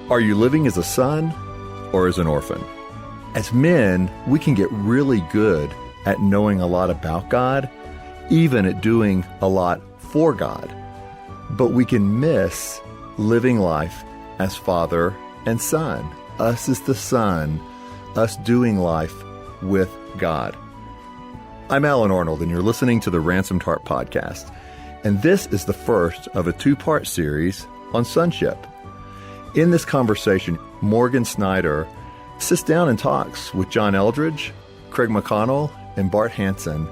Are you living as a son or as an orphan? As men, we can get really good at knowing a lot about God, even at doing a lot for God. But we can miss living life as father and son. Us as the son, us doing life with God. I'm Alan Arnold, and you're listening to the Ransomed Heart Podcast. And this is the first of a two-part series on sonship. In this conversation, Morgan Snyder sits down and talks with John Eldridge, Craig McConnell, and Bart Hansen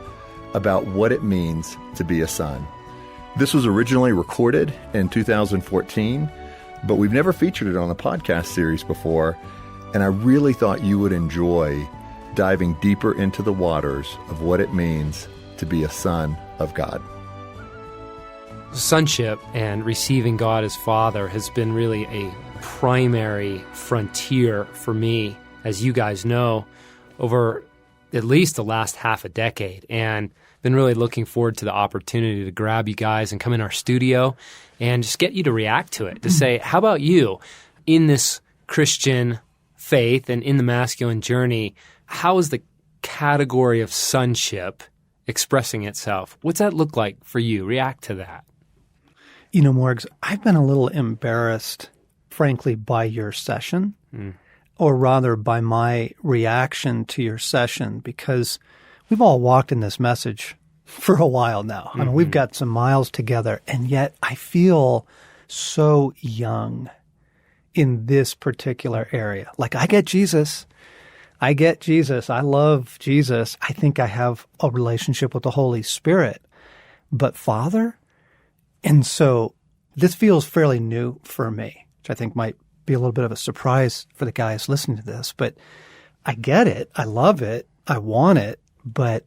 about what it means to be a son. This was originally recorded in 2014, but we've never featured it on a podcast series before, and I really thought you would enjoy diving deeper into the waters of what it means to be a son of God. Sonship and receiving God as Father has been really a primary frontier for me, as you guys know, over at least the last half a decade. And been really looking forward to the opportunity to grab you guys and come in our studio and just get you to react to it, to say, how about you in this Christian faith and in the masculine journey? How is the category of sonship expressing itself? What's that look like for you? React to that. You know, Morgs, I've been a little embarrassed, frankly, by your session, or rather by my reaction to your session, because we've all walked in this message for a while now. I mean, we've got some miles together, and yet I feel so young in this particular area. Like, I get Jesus. I love Jesus. I think I have a relationship with the Holy Spirit. But Father? And so this feels fairly new for me, which I think might be a little bit of a surprise for the guys listening to this. But I get it. I love it. I want it. But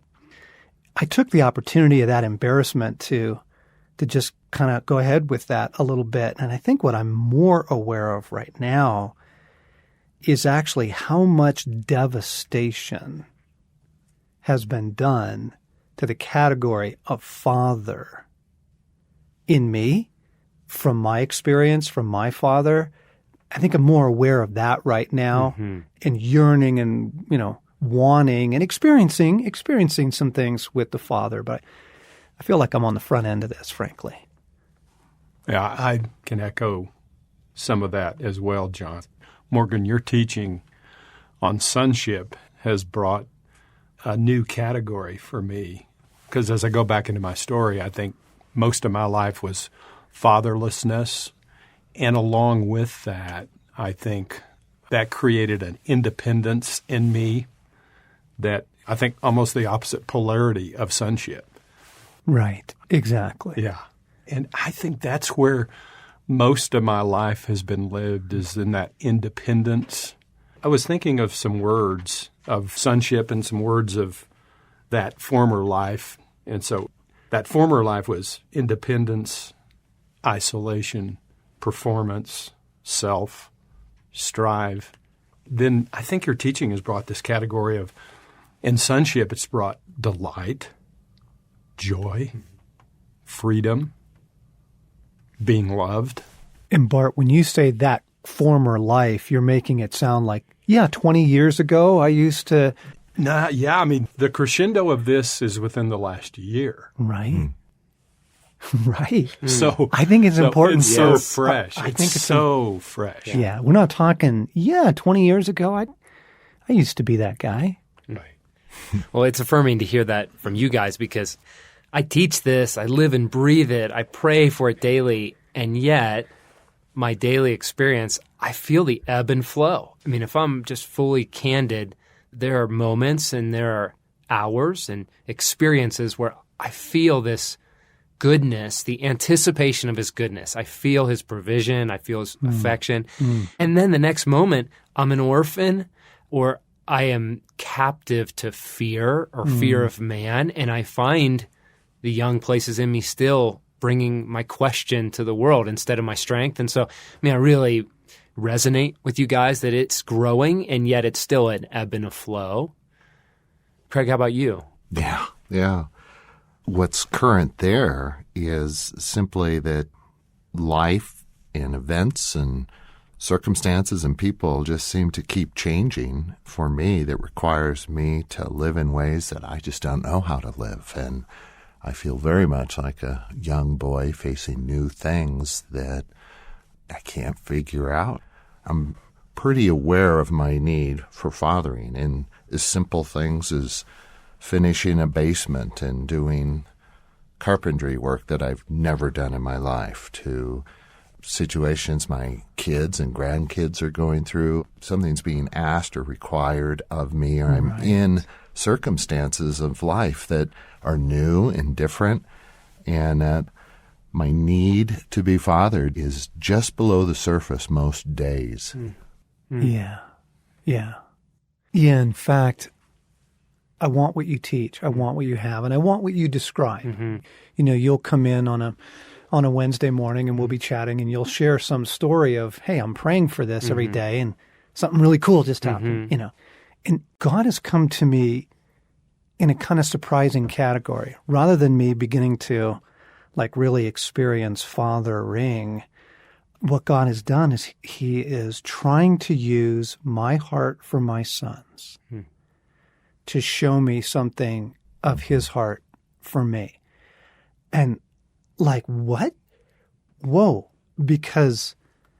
I took the opportunity of that embarrassment to just kind of go ahead with that a little bit. And I think what I'm more aware of right now is actually how much devastation has been done to the category of father in me, from my experience, from my father. I think I'm more aware of that right now, and yearning and, wanting and experiencing some things with the Father. But I feel like I'm on the front end of this, frankly. Yeah, I can echo some of that as well, John. Morgan, your teaching on sonship has brought a new category for me, because as I go back into my story, I think most of my life was fatherlessness. And along with that, I think that created an independence in me that I think almost the opposite polarity of sonship. Right. Exactly. Yeah. And I think that's where most of my life has been lived, is in that independence. I was thinking of some words of sonship and some words of that former life. And so that former life was independence, isolation, performance, self, strive. Then I think your teaching has brought this category of, in sonship, it's brought delight, joy, freedom, being loved. And Bart, when you say that former life, you're making it sound like, 20 years ago I used to... Yeah, I mean, the crescendo of this is within the last year. Right. Right. So I think it's important. It's so fresh. I think it's so fresh. Yeah. We're not talking, 20 years ago, I used to be that guy. Right. Well, it's affirming to hear that from you guys, because I teach this, I live and breathe it, I pray for it daily, and yet my daily experience, I feel the ebb and flow. I mean, if I'm just fully candid, there are moments and there are hours and experiences where I feel this goodness, the anticipation of his goodness. I feel his provision. I feel his affection. And then the next moment, I'm an orphan, or I am captive to fear or fear of man, and I find the young places in me still bringing my question to the world instead of my strength. And so, I really resonate with you guys that it's growing, and yet it's still an ebb and a flow. Craig, how about you? Yeah. What's current there is simply that life and events and circumstances and people just seem to keep changing for me, that requires me to live in ways that I just don't know how to live. And I feel very much like a young boy facing new things that I can't figure out. I'm pretty aware of my need for fathering in as simple things as finishing a basement and doing carpentry work that I've never done in my life, to situations my kids and grandkids are going through. Something's being asked or required of me, or I'm in circumstances of life that are new and different, and that my need to be fathered is just below the surface most days. Yeah. In fact, I want what you teach. I want what you have, and I want what you describe. You know, you'll come in on a Wednesday morning and we'll be chatting, and you'll share some story of, hey, I'm praying for this every day, and something really cool just happened, you know. And God has come to me in a kind of surprising category. Rather than me beginning to like really experience fathering, what God has done is he is trying to use my heart for my sons to show me something of his heart for me. And like, what? Whoa. Because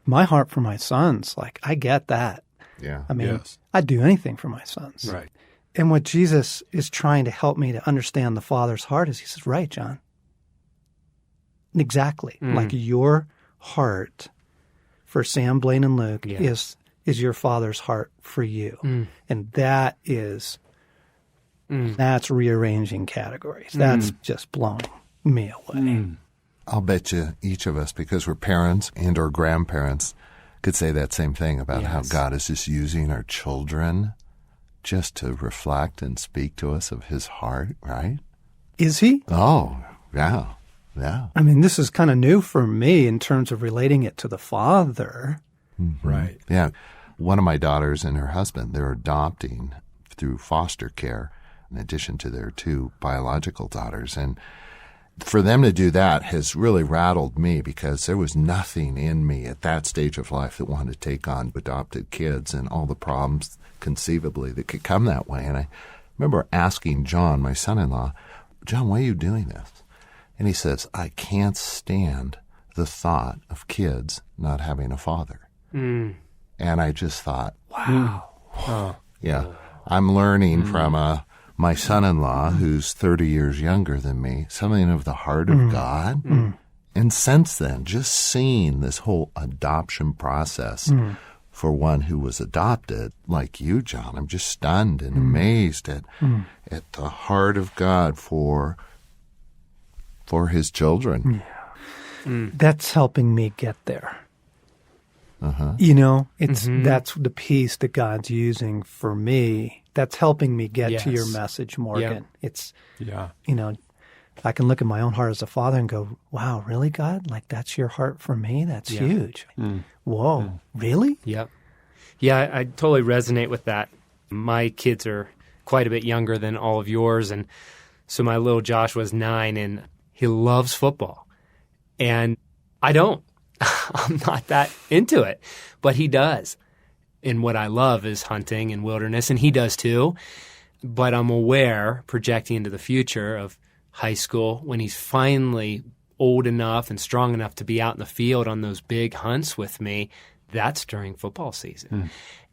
my heart for my sons, like, I get that. Yeah. I mean, Yes. I'd do anything for my sons. Right. And what Jesus is trying to help me to understand the Father's heart is, he says, right, John. Exactly. Like your heart for Sam, Blaine, and Luke is your Father's heart for you. And that is, that's rearranging categories. That's just blowing me away. I'll bet you each of us, because we're parents and or grandparents, could say that same thing about how God is just using our children just to reflect and speak to us of his heart, right? Is he? Oh, yeah. Yeah. I mean, this is kind of new for me in terms of relating it to the Father. Right. Yeah. One of my daughters and her husband, they're adopting through foster care, in addition to their two biological daughters. And for them to do that has really rattled me, because there was nothing in me at that stage of life that wanted to take on adopted kids and all the problems conceivably that could come that way. And I remember asking John, my son-in-law, John, why are you doing this? And he says, I can't stand the thought of kids not having a father. And I just thought, wow. Yeah, I'm learning from my son-in-law, who's 30 years younger than me, something of the heart of God. And since then, just seeing this whole adoption process for one who was adopted, like you, John, I'm just stunned and amazed at the heart of God for his children. That's helping me get there. You know, it's that's the piece that God's using for me. That's helping me get to your message, Morgan. It's, you know, I can look at my own heart as a father and go, wow, really, God? Like, that's your heart for me? That's huge. Whoa, really? Yep. Yeah, I totally resonate with that. My kids are quite a bit younger than all of yours, and so my little Joshua's 9, and he loves football. And I don't. I'm not that into it, but he does. And what I love is hunting and wilderness, and he does too. But I'm aware, projecting into the future of high school, when he's finally old enough and strong enough to be out in the field on those big hunts with me, that's during football season.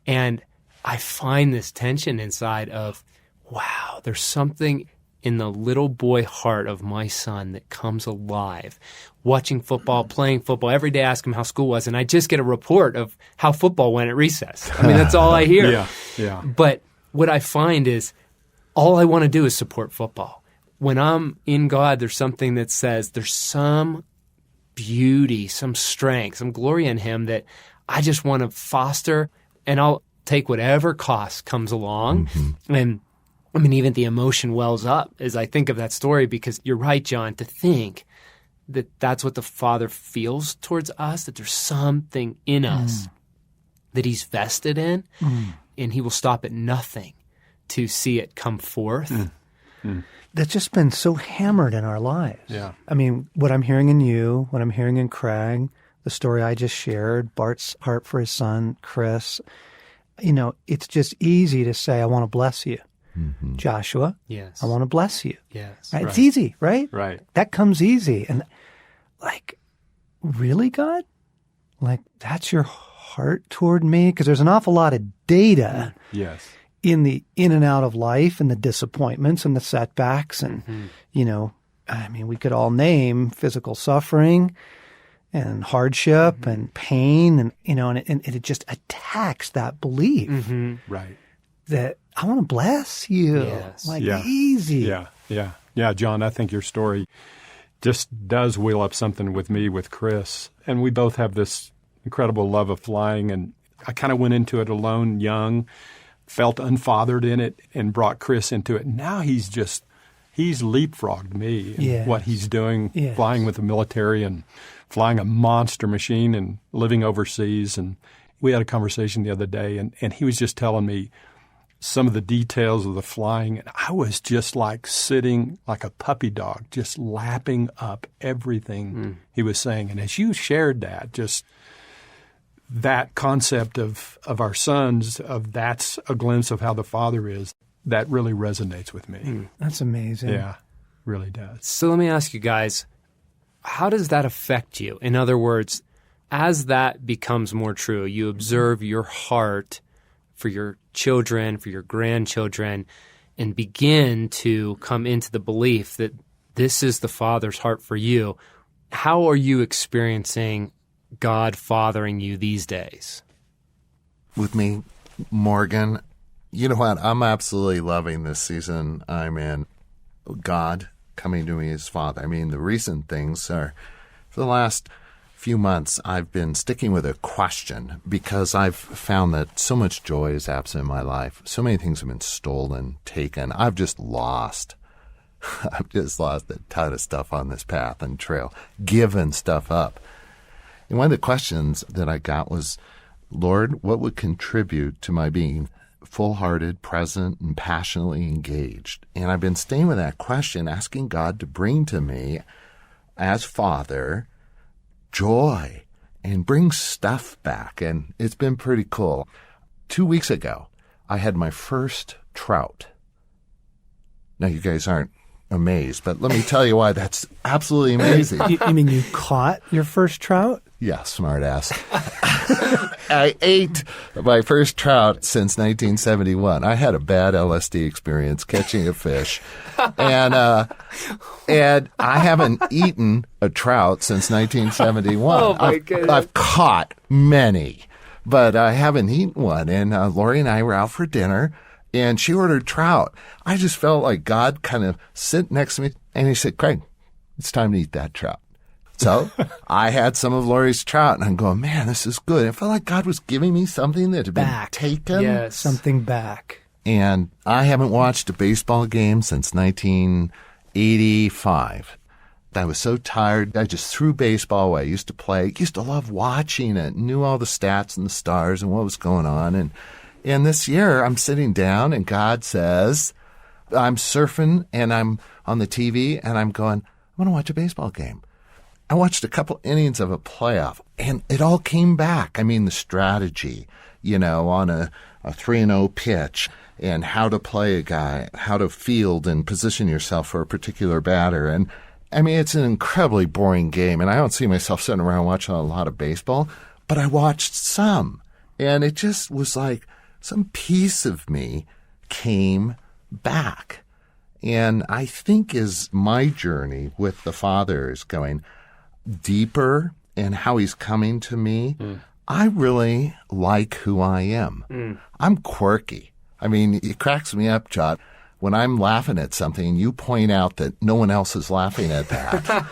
And I find this tension inside of, wow, there's something in the little boy heart of my son that comes alive. Watching football, playing football, every day I ask him how school was, and I just get a report of how football went at recess. I mean, that's all I hear. But what I find is all I want to do is support football. When I'm in God, there's something that says there's some beauty, some strength, some glory in him that I just want to foster, and I'll take whatever cost comes along. And I mean, even the emotion wells up as I think of that story, because you're right, John, to think that that's what the Father feels towards us, that there's something in us that he's vested in, and he will stop at nothing to see it come forth. That's just been so hammered in our lives. I mean, what I'm hearing in you, what I'm hearing in Craig, the story I just shared, Bart's heart for his son, Chris. It's just easy to say, I want to bless you. Mm-hmm. Joshua, Yes. I want to bless you. Yes. Right? It's easy, right? Right. That comes easy. And really, God? That's your heart toward me? Because there's an awful lot of data Yes. in the in and out of life and the disappointments and the setbacks. And, we could all name physical suffering and hardship and pain. And, and it just attacks that belief Right. that I want to bless you. Yes. Easy. Yeah. Yeah. Yeah, John, I think your story just does wheel up something with me, with Chris. And we both have this incredible love of flying. And I kind of went into it alone, young, felt unfathered in it, and brought Chris into it. Now he's leapfrogged me in what he's doing, flying with the military and flying a monster machine and living overseas. And we had a conversation the other day, and he was just telling me some of the details of the flying. And I was just sitting like a puppy dog, just lapping up everything he was saying. And as you shared that, just that concept of our sons, of that's a glimpse of how the Father is, that really resonates with me. That's amazing. Yeah, really does. So let me ask you guys, how does that affect you? In other words, as that becomes more true, you observe your heart for your children, for your grandchildren, and begin to come into the belief that this is the Father's heart for you. How are you experiencing God fathering you these days? With me, Morgan, you know what? I'm absolutely loving this season I'm in. God coming to me as Father. I mean, the recent things are, for the last few months, I've been sticking with a question because I've found that so much joy is absent in my life. So many things have been stolen, taken. I've just lost a ton of stuff on this path and trail, given stuff up. And one of the questions that I got was, Lord, what would contribute to my being full-hearted, present, and passionately engaged? And I've been staying with that question, asking God to bring to me, as Father, joy and bring stuff back. And it's been pretty cool. 2 weeks ago, I had my first trout. Now, you guys aren't amazed, but let me tell you why that's absolutely amazing. You mean you caught your first trout? Yeah, smart ass. I ate my first trout since 1971. I had a bad LSD experience catching a fish, and I haven't eaten a trout since 1971. Oh my goodness! I've caught many, but I haven't eaten one. And Lori and I were out for dinner, and she ordered trout. I just felt like God kind of sit next to me, and he said, "Craig, it's time to eat that trout." So I had some of Lori's trout, and I'm going, man, this is good. I felt like God was giving me something that had been taken. Yes. Something back. And I haven't watched a baseball game since 1985. I was so tired. I just threw baseball away. I used to play. I used to love watching it. Knew all the stats and the stars and what was going on. And this year, I'm sitting down, and God says, I'm surfing, and I'm on the TV, and I'm going, I want to watch a baseball game. I watched a couple innings of a playoff, and it all came back. I mean, the strategy, on a 3-0 pitch, and how to play a guy, how to field and position yourself for a particular batter. And, I mean, it's an incredibly boring game, and I don't see myself sitting around watching a lot of baseball, but I watched some, and it just was like some piece of me came back. And I think as my journey with the Father is going deeper and how he's coming to me, I really like who I am. I'm quirky. I mean, it cracks me up, John, when I'm laughing at something and you point out that no one else is laughing at that.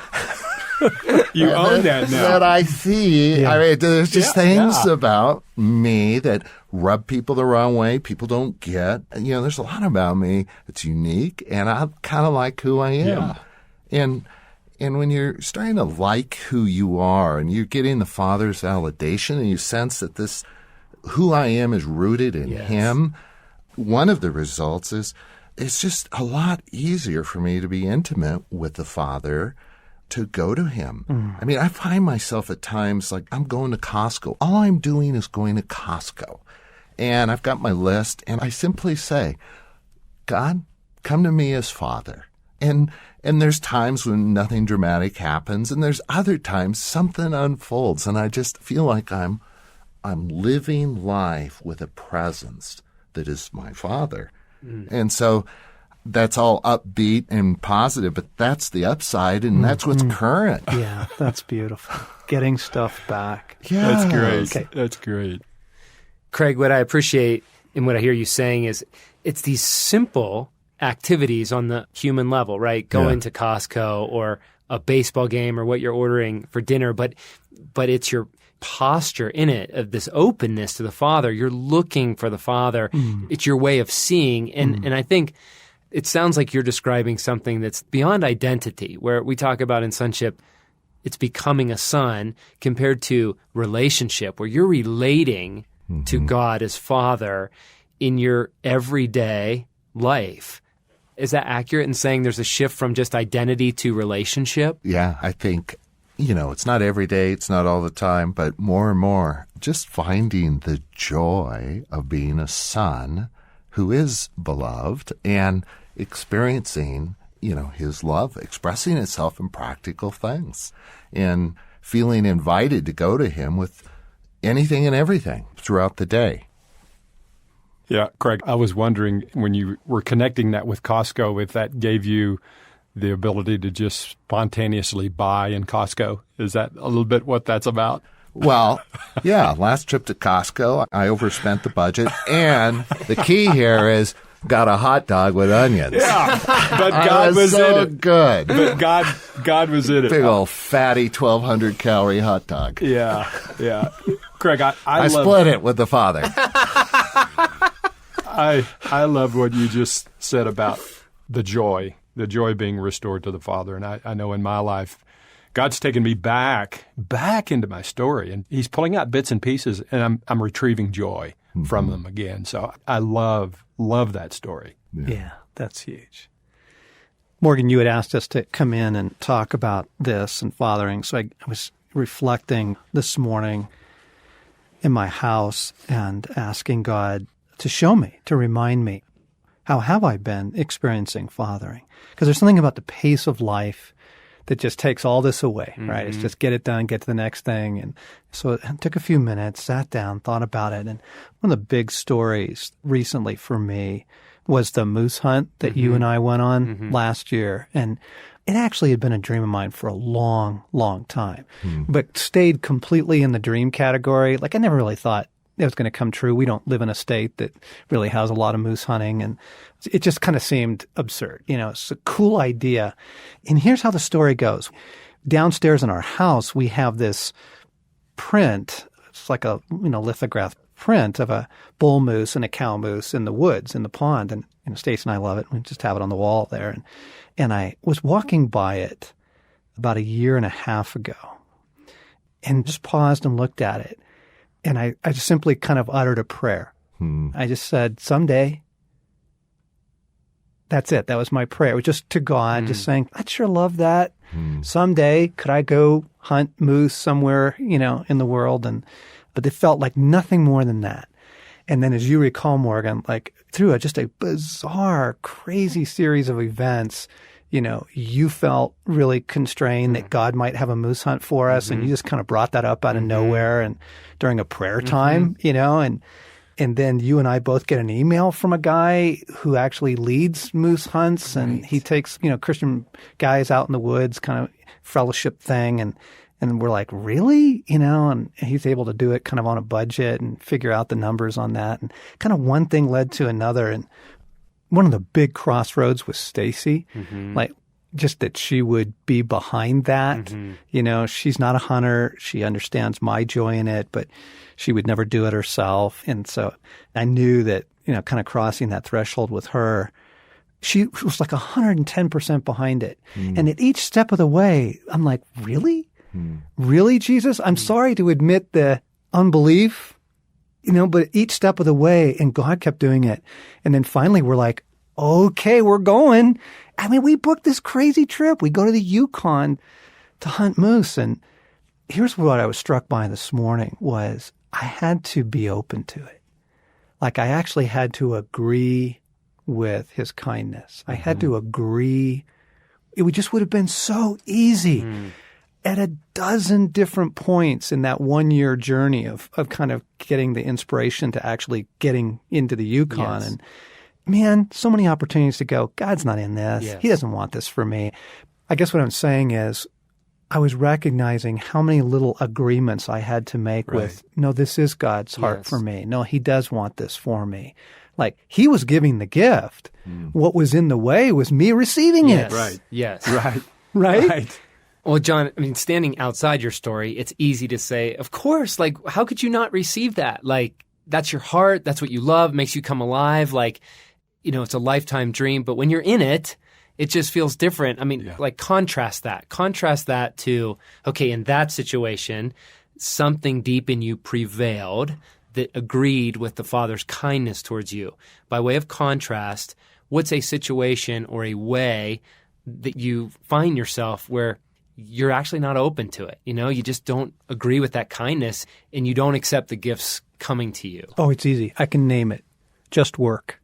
You own that now. That I see. Yeah. I mean, there's just things about me that rub people the wrong way. People don't get. There's a lot about me that's unique, and I kind of like who I am. Yeah. And when you're starting to like who you are and you're getting the Father's validation and you sense that this, who I am is rooted in him, one of the results is it's just a lot easier for me to be intimate with the Father to go to him. I mean, I find myself at times like I'm going to Costco. All I'm doing is going to Costco. And I've got my list, and I simply say, God, come to me as Father. And there's times when nothing dramatic happens, and there's other times something unfolds, and I just feel like I'm living life with a presence that is my Father. And so that's all upbeat and positive, but that's the upside, and that's what's current. Yeah, that's beautiful. Getting stuff back. Yeah. That's great. Okay. That's great. Craig, what I appreciate and what I hear you saying is it's these simple activities on the human level, right? Going to Costco or a baseball game or what you're ordering for dinner, but it's your posture in it of this openness to the Father. You're looking for the Father. It's your way of seeing. And I think it sounds like you're describing something that's beyond identity, where we talk about in sonship, it's becoming a son compared to relationship, where you're relating to God as Father in your everyday life. Is that accurate in saying there's a shift from just identity to relationship? Yeah, I think, it's not every day, it's not all the time, but more and more, just finding the joy of being a son who is beloved and experiencing, his love, expressing itself in practical things and feeling invited to go to him with anything and everything throughout the day. Yeah, Craig, I was wondering when you were connecting that with Costco, if that gave you the ability to just spontaneously buy in Costco. Is that a little bit what that's about? Well, yeah, last trip to Costco, I overspent the budget. And the key here is got a hot dog with onions. Yeah, but God was so in it. Good. But God was in it. Big old fatty 1,200 calorie hot dog. Yeah. Craig, I love, split it with the Father. I love what you just said about the joy being restored to the Father. And I know in my life, God's taken me back into my story, and he's pulling out bits and pieces, and I'm retrieving joy from them again. So I love that story. Yeah, that's huge. Morgan, you had asked us to come in and talk about this and fathering. So I was reflecting this morning in my house and asking God to show me, to remind me, how have I been experiencing fathering? Because there's something about the pace of life that just takes all this away, right? It's just get it done, get to the next thing. And so it took a few minutes, sat down, thought about it. And one of the big stories recently for me was the moose hunt that you and I went on last year. And it actually had been a dream of mine for a long, long time, but stayed completely in the dream category. Like I never really thought it was going to come true. We don't live in a state that really has a lot of moose hunting, and it just kind of seemed absurd. It's a cool idea. And here's how the story goes. Downstairs in our house, we have this print. It's like a lithograph print of a bull moose and a cow moose in the woods, in the pond. And Stace and I love it. We just have it on the wall there. And I was walking by it about a year and a half ago and just paused and looked at it. And I just simply kind of uttered a prayer. I just said, someday, that's it. That was my prayer. It was just to God, just saying, I'd sure love that. Someday, could I go hunt moose somewhere, in the world? But it felt like nothing more than that. And then as you recall, Morgan, like through just a bizarre, crazy series of events, you felt really constrained that God might have a moose hunt for us. And you just kind of brought that up out of nowhere and during a prayer time, and then you and I both get an email from a guy who actually leads moose hunts, and he takes, Christian guys out in the woods, kind of fellowship thing. And we're like, really? And he's able to do it kind of on a budget and figure out the numbers on that. And kind of one thing led to another. And one of the big crossroads was Stacy, like just that she would be behind that. She's not a hunter. She understands my joy in it, but she would never do it herself. And so I knew that, kind of crossing that threshold with her, she was like 110% behind it. And at each step of the way, I'm like, really? Really, Jesus? I'm sorry to admit the unbelief, but each step of the way, and God kept doing it. And then finally we're like, okay, we're going. I mean, we booked this crazy trip. We go to the Yukon to hunt moose. And here's what I was struck by this morning was I had to be open to it. Like I actually had to agree with his kindness. I had to agree. It just would have been so easy at a dozen different points in that 1 year journey of kind of getting the inspiration to actually getting into the Yukon. Yes. And man, so many opportunities to go, God's not in this. Yes. He doesn't want this for me. I guess what I'm saying is I was recognizing how many little agreements I had to make with, no, this is God's heart for me. No, he does want this for me. Like he was giving the gift. What was in the way was me receiving Yes. it. Right. Yes. Right. Right? Right. Well, John, I mean, standing outside your story, it's easy to say, of course, like, how could you not receive that? Like, that's your heart. That's what you love, makes you come alive. Like, you know, it's a lifetime dream. But when you're in it, it just feels different. I mean, like, contrast that. Contrast that to, okay, in that situation, something deep in you prevailed that agreed with the Father's kindness towards you. By way of contrast, what's a situation or a way that you find yourself where you're actually not open to it? You know, you just don't agree with that kindness and you don't accept the gifts coming to you. Oh, it's easy. I can name it. Just work.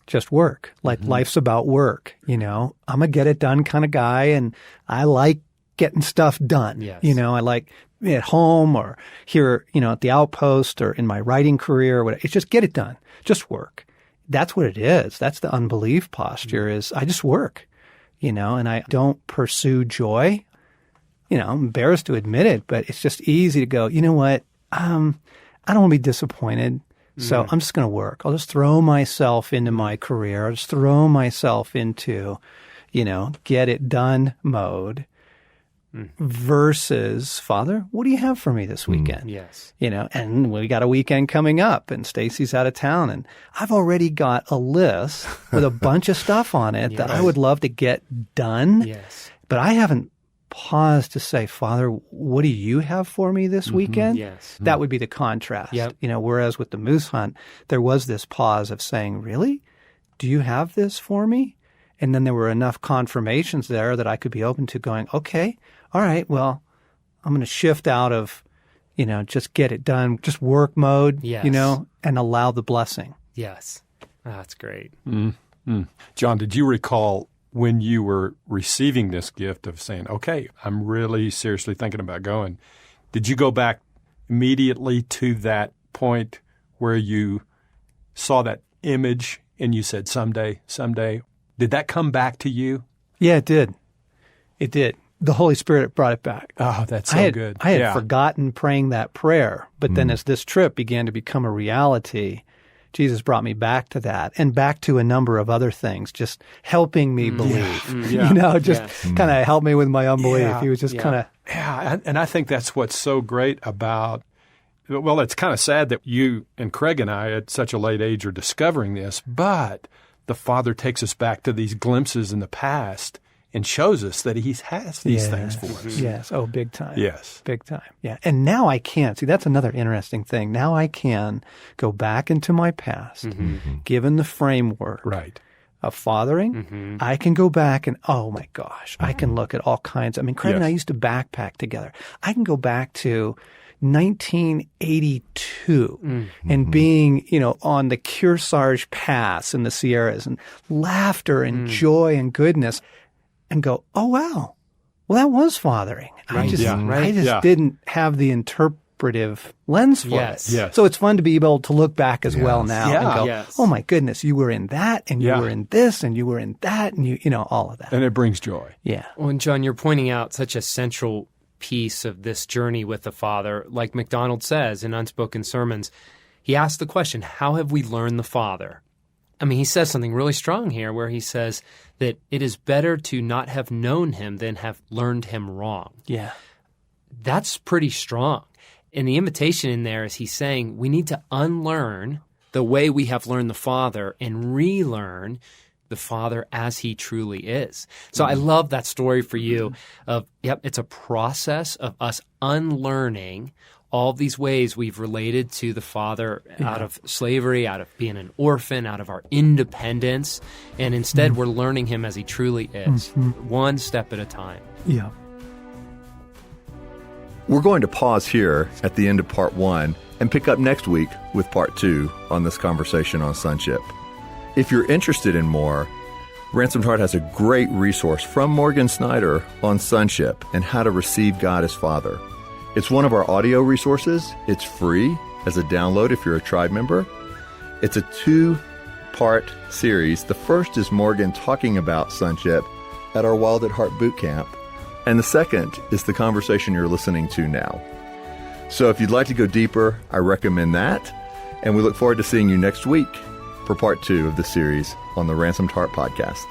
Just work. Like life's about work, you know. I'm a get it done kind of guy and I like getting stuff done. Yes. You know, I like at home or here, you know, at the outpost or in my writing career or whatever. It's just get it done. Just work. That's what it is. That's the unbelief posture is I just work, you know, and I don't pursue joy. You know, I'm embarrassed to admit it, but it's just easy to go, you know what? I don't want to be disappointed. So I'm just going to work. I'll just throw myself into my career. I'll just throw myself into, you know, get it done mode versus, Father, what do you have for me this weekend? Yes. You know, and we got a weekend coming up and Stacy's out of town and I've already got a list with a bunch of stuff on it that I would love to get done. Yes. But I haven't paused to say, Father, what do you have for me this weekend? Yes. That would be the contrast. Yep. You know, whereas with the moose hunt, there was this pause of saying, really? Do you have this for me? And then there were enough confirmations there that I could be open to going, okay, all right, well, I'm going to shift out of, you know, just get it done, just work mode, Yes. you know, and allow the blessing. Yes. Oh, that's great. John, did you recall when you were receiving this gift of saying, okay, I'm really seriously thinking about going, did you go back immediately to that point where you saw that image and you said, someday? Did that come back to you? Yeah, it did. It did. The Holy Spirit brought it back. Oh, that's so good. I had forgotten praying that prayer, but then as this trip began to become a reality, Jesus brought me back to that and back to a number of other things, just helping me believe. You know, just kind of help me with my unbelief. Yeah. He was just kind of... Yeah, and I think that's what's so great about, well, it's kind of sad that you and Craig and I at such a late age are discovering this, but the Father takes us back to these glimpses in the past and shows us that he has these things for us. Yes. Oh, big time. Yes. Big time. Yeah. And now I can. See, that's another interesting thing. Now I can go back into my past, given the framework Right. of fathering. I can go back and, oh my gosh, I can look at all kinds. I mean, Craig and I used to backpack together. I can go back to 1982 and being, you know, on the Kearsarge Pass in the Sierras and laughter and joy and goodness and go, oh, wow, well, that was fathering. I just didn't have the interpretive lens for it. Yes. So it's fun to be able to look back as well now Yeah. and go, Yes. oh my goodness, you were in that and you were in this and you were in that and you know, all of that. And it brings joy. Yeah. Well, and John, you're pointing out such a central piece of this journey with the Father. Like MacDonald says in Unspoken Sermons, he asks the question, how have we learned the Father? I mean, he says something really strong here where he says that it is better to not have known him than have learned him wrong. Yeah. That's pretty strong. And the invitation in there is he's saying we need to unlearn the way we have learned the Father and relearn the Father as he truly is. So I love that story for you of, it's a process of us unlearning all these ways we've related to the Father out of slavery, out of being an orphan, out of our independence, and instead we're learning him as he truly is, one step at a time. Yeah. We're going to pause here at the end of part 1 and pick up next week with part 2 on this conversation on sonship. If you're interested in more, Ransomed Heart has a great resource from Morgan Snyder on sonship and how to receive God as Father. It's one of our audio resources. It's free as a download if you're a tribe member. It's a 2-part series. The first is Morgan talking about sonship at our Wild at Heart boot camp. And the second is the conversation you're listening to now. So if you'd like to go deeper, I recommend that. And we look forward to seeing you next week for part 2 of the series on the Ransomed Heart podcast.